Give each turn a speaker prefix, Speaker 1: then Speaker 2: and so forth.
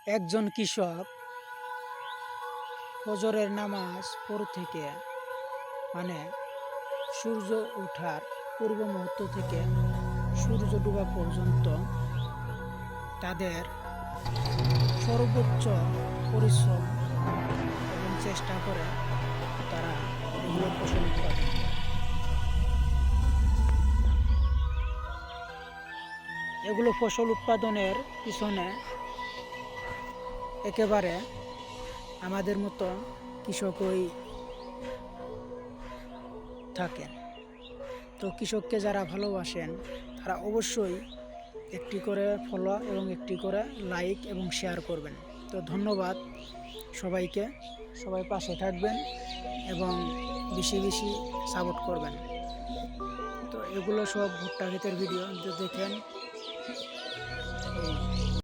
Speaker 1: একজন কৃষক ফজরের নামাজ পড় থেকে মানে সূর্য ওঠার পূর্ব মুহূর্ত থেকে সূর্য ডোবা পর্যন্ত তাদের সর্বোচ্চ পরিশ্রম এবং চেষ্টা করে তারা এগুলো ফসল উৎপাদন। এগুলো ফসল উৎপাদনের পিছনে একেবারে আমাদের মতো কৃষকই থাকেন। তো কৃষককে যারা ভালোবাসেন তারা অবশ্যই একটি করে ফলো এবং একটি করে লাইক এবং শেয়ার করবেন। তো ধন্যবাদ সবাইকে, সবাই পাশে থাকবেন এবং বেশি বেশি সাপোর্ট করবেন। তো এগুলো সব ভুট্টা ক্ষেতের ভিডিও দেখেন।